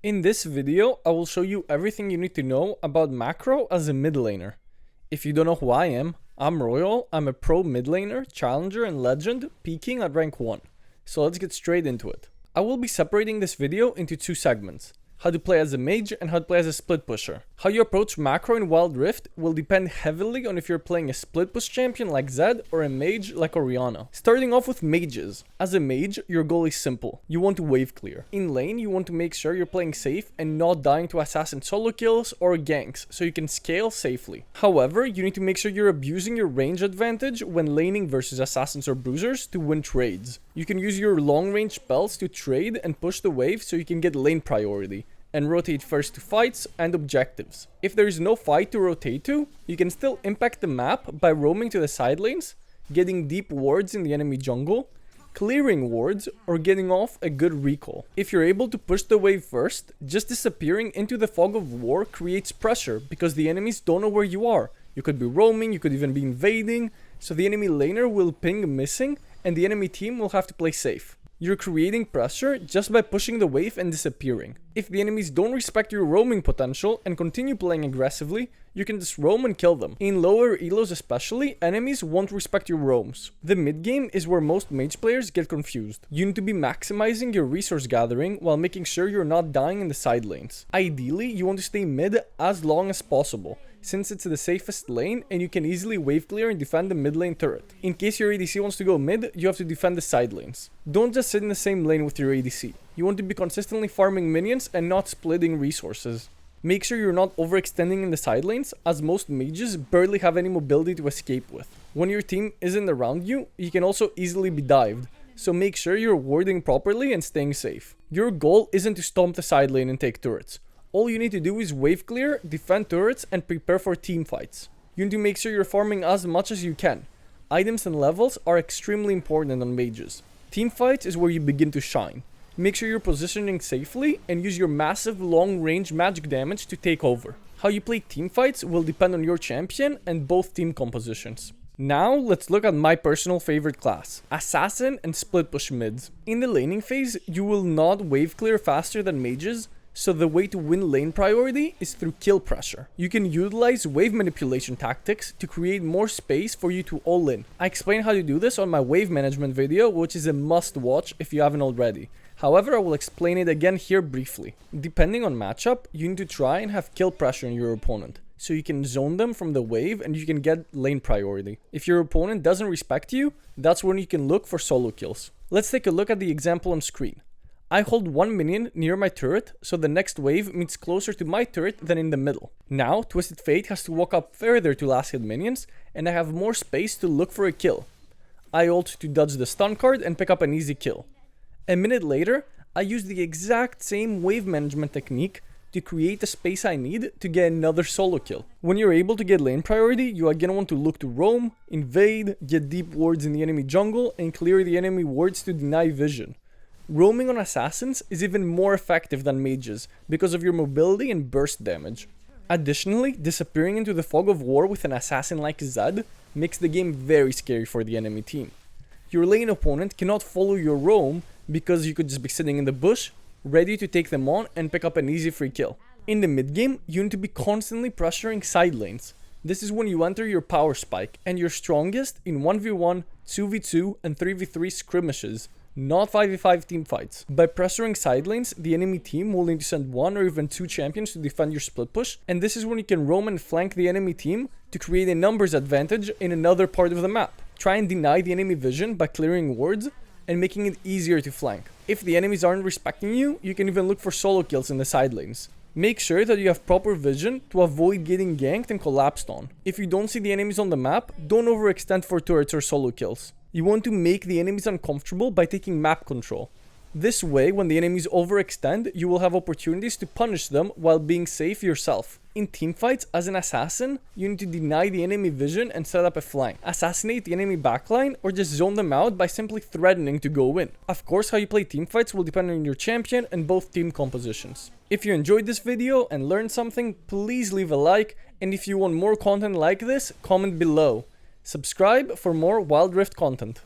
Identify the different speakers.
Speaker 1: In this video, I will show you everything you need to know about macro as a mid laner. If you don't know who I am, I'm Royal, I'm a pro mid laner, challenger and legend, peaking at rank 1. So let's get straight into it. I will be separating this video into two segments. How to play as a mage and how to play as a split pusher. How you approach macro in Wild Rift will depend heavily on if you're playing a split push champion like Zed or a mage like Orianna. Starting off with mages. As a mage, your goal is simple. You want to wave clear. In lane, you want to make sure you're playing safe and not dying to assassin solo kills or ganks so you can scale safely. However, you need to make sure you're abusing your range advantage when laning versus assassins or bruisers to win trades. You can use your long range spells to trade and push the wave so you can get lane priority and rotate first to fights and objectives. If there is no fight to rotate to, you can still impact the map by roaming to the side lanes, getting deep wards in the enemy jungle, clearing wards, or getting off a good recall. If you're able to push the wave first, just disappearing into the fog of war creates pressure because the enemies don't know where you are. You could be roaming, you could even be invading, so the enemy laner will ping missing and the enemy team will have to play safe. You're creating pressure just by pushing the wave and disappearing. If the enemies don't respect your roaming potential and continue playing aggressively, you can just roam and kill them. In lower elos especially, enemies won't respect your roams. The mid game is where most mage players get confused. You need to be maximizing your resource gathering while making sure you're not dying in the side lanes. Ideally, you want to stay mid as long as possible, since it's the safest lane and you can easily wave clear and defend the mid lane turret. In case your ADC wants to go mid, you have to defend the side lanes. Don't just sit in the same lane with your ADC. You want to be consistently farming minions and not splitting resources. Make sure you're not overextending in the side lanes, as most mages barely have any mobility to escape with. When your team isn't around you, you can also easily be dived, so make sure you're warding properly and staying safe. Your goal isn't to stomp the side lane and take turrets. All you need to do is wave clear, defend turrets, and prepare for team fights. You need to make sure you're farming as much as you can. Items and levels are extremely important on mages. Team fights is where you begin to shine. Make sure you're positioning safely and use your massive long-range magic damage to take over. How you play team fights will depend on your champion and both team compositions. Now, let's look at my personal favorite class, Assassin and Split Push mids. In the laning phase, you will not wave clear faster than mages, so the way to win lane priority is through kill pressure. You can utilize wave manipulation tactics to create more space for you to all in. I explain how to do this on my wave management video, which is a must watch if you haven't already. However, I will explain it again here briefly. Depending on matchup, you need to try and have kill pressure on your opponent, so you can zone them from the wave and you can get lane priority. If your opponent doesn't respect you, that's when you can look for solo kills. Let's take a look at the example on screen. I hold one minion near my turret, so the next wave meets closer to my turret than in the middle. Now, Twisted Fate has to walk up further to last hit minions, and I have more space to look for a kill. I ult to dodge the stun card and pick up an easy kill. A minute later, I use the exact same wave management technique to create the space I need to get another solo kill. When you're able to get lane priority, you again want to look to roam, invade, get deep wards in the enemy jungle, and clear the enemy wards to deny vision. Roaming on assassins is even more effective than mages because of your mobility and burst damage. Additionally, disappearing into the fog of war with an assassin like Zed makes the game very scary for the enemy team. Your lane opponent cannot follow your roam because you could just be sitting in the bush, ready to take them on and pick up an easy free kill. In the mid game, you need to be constantly pressuring side lanes. This is when you enter your power spike and you're strongest in 1v1, 2v2 and 3v3 skirmishes, not 5v5 team fights. By pressuring side lanes, the enemy team will need to send one or even two champions to defend your split push, and this is when you can roam and flank the enemy team to create a numbers advantage in another part of the map. Try and deny the enemy vision by clearing wards and making it easier to flank. If the enemies aren't respecting you, you can even look for solo kills in the side lanes. Make sure that you have proper vision to avoid getting ganked and collapsed on. If you don't see the enemies on the map, don't overextend for turrets or solo kills. You want to make the enemies uncomfortable by taking map control. This way, when the enemies overextend, you will have opportunities to punish them while being safe yourself. In teamfights, as an assassin, you need to deny the enemy vision and set up a flank. Assassinate the enemy backline or just zone them out by simply threatening to go in. Of course, how you play teamfights will depend on your champion and both team compositions. If you enjoyed this video and learned something, please leave a like, and if you want more content like this, comment below. Subscribe for more Wild Rift content.